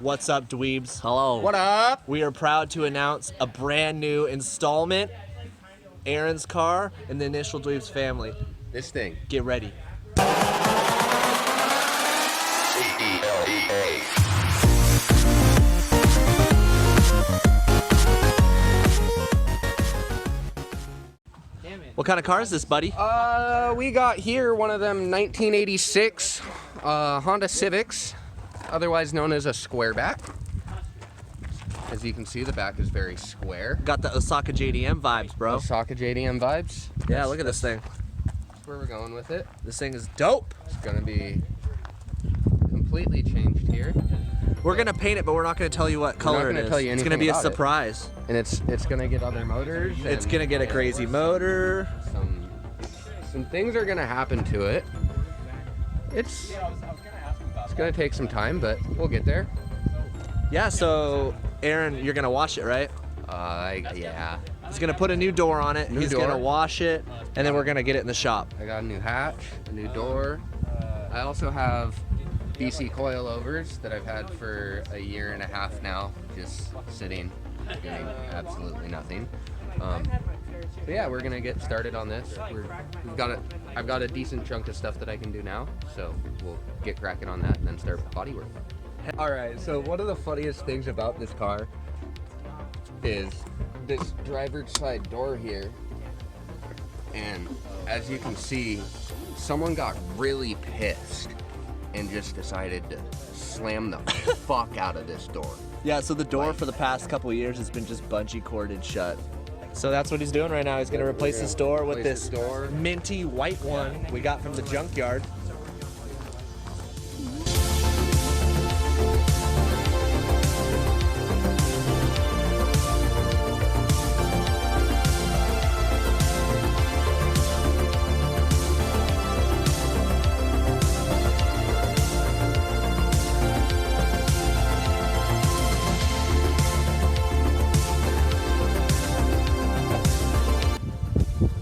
What's up, dweebs? Hello. What up? We are proud to announce a brand new installment, Aaron's car in the initial dweebs family. This thing. Get ready. What kind of car is this, buddy? We got here one of them 1986 Honda Civics, otherwise known as a square back. As you can see, the back is very square. Got the Osaka JDM vibes, bro. Osaka JDM vibes. Yeah, look at this thing. That's where we're going with it. This thing is dope. It's gonna be completely changed here. We're gonna paint it, but we're not gonna tell you what color it is. Tell you It's gonna be a anything about it. surprise. And it's gonna get other motors. It's and gonna get a crazy motor. Some things are gonna happen to it. It's gonna take some time, but we'll get there. Yeah, so Aaron, you're gonna wash it, right? Yeah. He's gonna put a new door on it. He's gonna wash it, and then we're gonna get it in the shop. I got a new hatch, a new door. I also have BC coilovers that I've had for a year and a half now, just sitting, doing absolutely nothing. But yeah, we're gonna get started on this. I've got a decent chunk of stuff that I can do now, so we'll get cracking on that and then start body work. All right, so one of the funniest things about this car is this driver's side door here. And as you can see, someone got really pissed and just decided to slam the fuck out of this door. Yeah, so the door for the past couple of years has been just bungee corded shut. So that's what he's doing right now. He's gonna replace this door with this minty white one we got from the junkyard.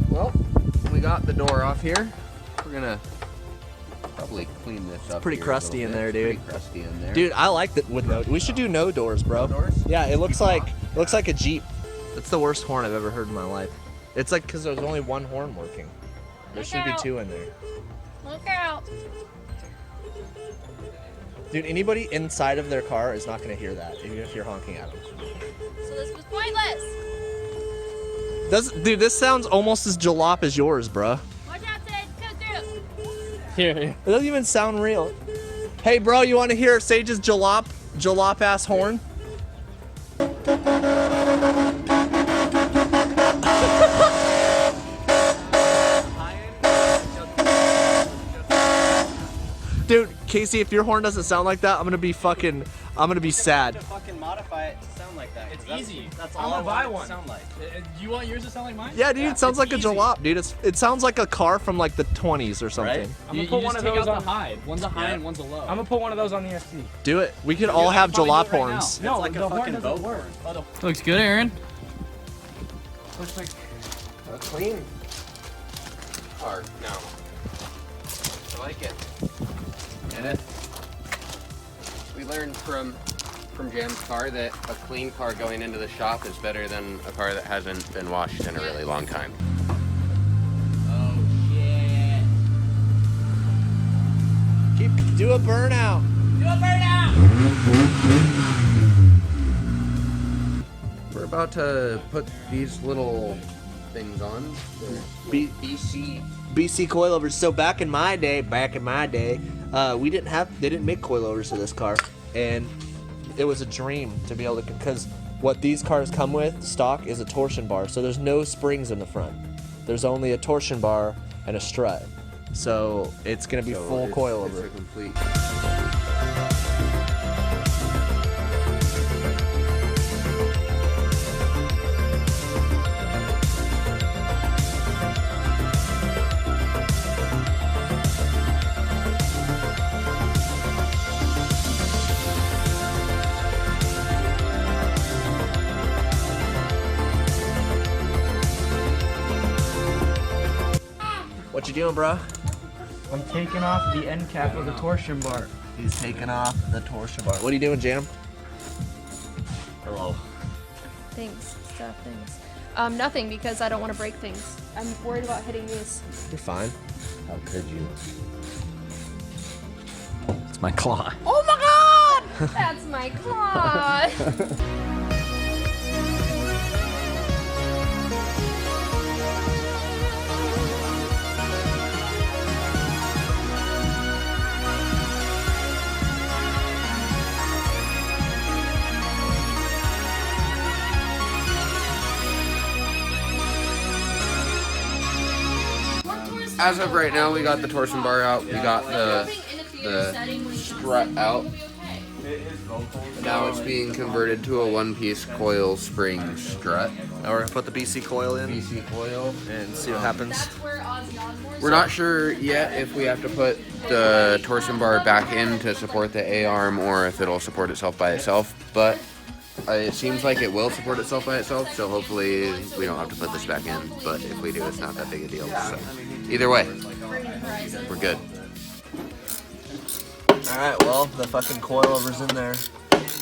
Well, we got the door off here. We're gonna probably clean this up. Pretty crusty in there, dude. Pretty crusty in there. Dude, I like that with no. We should do no doors, bro. No doors? Yeah, it looks like a Jeep. That's the worst horn I've ever heard in my life. It's like because there's only one horn working. There should be two in there. Look out. Dude, anybody inside of their car is not gonna hear that even if you're honking at them. So this was pointless. Dude, this sounds almost as jalop as yours, bruh. Watch out, Sid. Go through. Here. It doesn't even sound real. Hey, bro, you want to hear Sage's jalop ass horn? Dude, Casey, if your horn doesn't sound like that, I'm gonna be sad. To fucking modify it to sound like that. It's easy. That's all I buy want it one. to sound like. You want yours to sound like mine? Yeah, dude, it sounds like a easy. jalop, dude. It sounds like a car from like the 20s or something. Right? I'm gonna put one of those on the high. One's a high and one's a low. I'm gonna put one of those on the ST. Do it. We could all have jalop horns. No, like the a horn fucking doesn't boat work. horn. Looks good, Aaron. looks like a clean car now. I like it. Get it? We learned from Jam's car that a clean car going into the shop is better than a car that hasn't been washed in a really long time. Oh shit. Do a burnout. Do a burnout. We're about to put these little things on. The BC coilovers. So back in my day, they didn't make coilovers to this car, and it was a dream to be able to, because what these cars come with stock is a torsion bar, so there's no springs in the front. There's only a torsion bar and a strut, so it's gonna be full coilover. It's a complete. What you doing, bro? I'm taking off the end cap of the torsion bar. He's taking off the torsion bar. What are you doing, Jam? Hello. Things, stuff, things. Nothing, because I don't want to break things. I'm worried about hitting these. You're fine. How could you? It's my claw. Oh my god! That's my claw! As of right now, we got the torsion bar out. We got the strut out. Now it's being converted to a one-piece coil spring strut. Now we're gonna put the BC coil in BC coil. and see what happens. We're not sure yet if we have to put the torsion bar back in to support the A-arm or if it'll support itself by itself, but it seems like it will support itself by itself, so hopefully we don't have to put this back in, but if we do, it's not that big a deal. So either way, we're good. Alright, well, the fucking coilover's in there.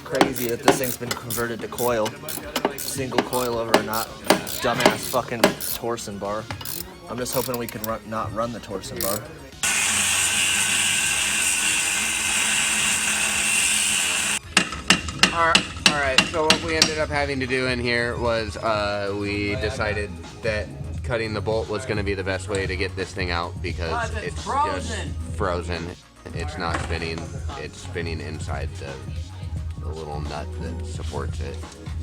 Crazy that this thing's been converted to coil. Single coilover, not dumbass fucking torsion bar. I'm just hoping we can not run the torsion bar. Alright, so what we ended up having to do in here was we decided that cutting the bolt was going to be the best way to get this thing out because it's just frozen. It's not spinning. It's spinning inside the little nut that supports it.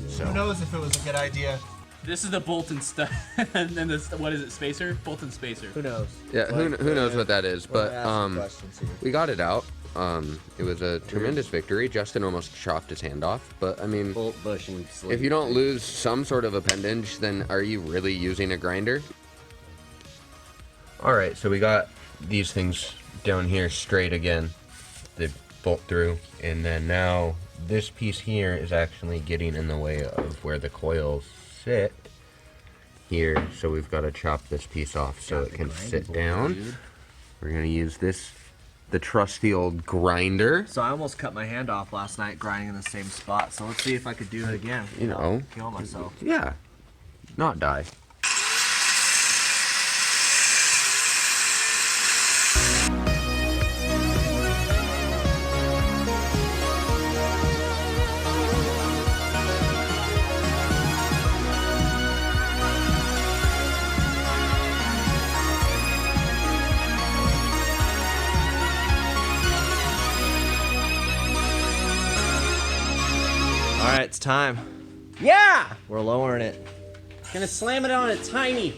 So Who knows if it was a good idea? This is the bolt and stuff. And then this, what is it, spacer? Bolt and spacer. Who knows? yeah, who knows what that is? But we got it out. It was a tremendous victory. Justin almost chopped his hand off, but I mean, Bolt bushing. if you don't lose some sort of appendage, then are you really using a grinder? All right, so we got these things down here straight again. They bolt through, and then now this piece here is actually getting in the way of where the coils sit here, so we've got to chop this piece off so it can sit down. We're gonna use this, the trusty old grinder. So I almost cut my hand off last night grinding in the same spot, so let's see if I could do it again. You know, Kill myself. yeah, not die. Alright, it's time. Yeah! We're lowering it. Gonna slam it on a tiny.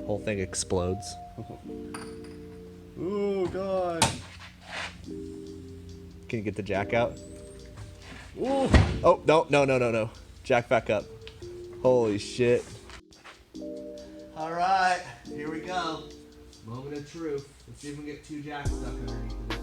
Whole thing explodes. Oh god. Can you get the jack out? Ooh. Oh, no. Jack back up. Holy shit. Alright, here we go. Moment of truth. Let's see if we can get two jacks stuck underneath of it.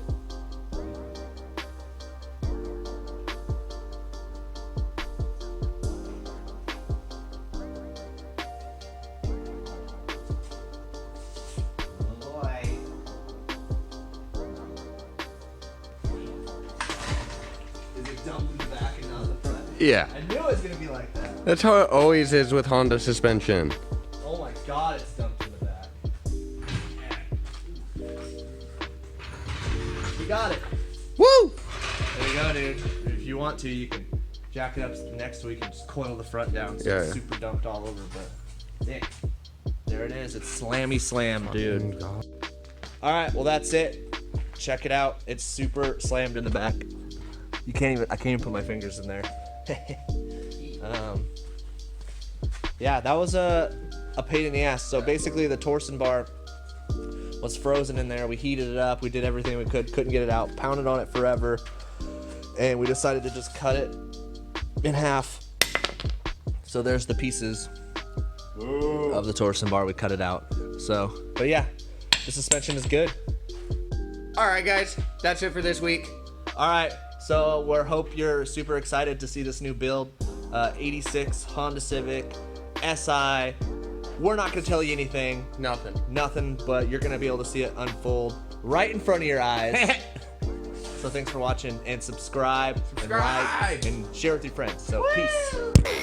Yeah, I knew it was gonna be like that. that's how it always is with Honda suspension. Oh my god, it's dumped in the back. We got it. Woo! There you go, dude. If you want to, you can jack it up next week and just coil the front down so it's super dumped all over, but yeah. There it is. It's slammy slam, dude. Alright, well that's it. Check it out. It's super slammed in the back. I can't even put my fingers in there. Yeah, that was a pain in the ass. So basically the torsion bar was frozen in there. We heated it up. We did everything we couldn't get it out. Pounded on it forever. And we decided to just cut it in half. So there's the pieces of the torsion bar. We cut it out. So, but yeah, the suspension is good. All right, guys, that's it for this week. All right, so we hope you're super excited to see this new build. 86 Honda Civic SI. We're not gonna tell you anything. Nothing, but you're gonna be able to see it unfold right in front of your eyes. So thanks for watching, and subscribe. And Subscribe. like and share with your friends. So peace.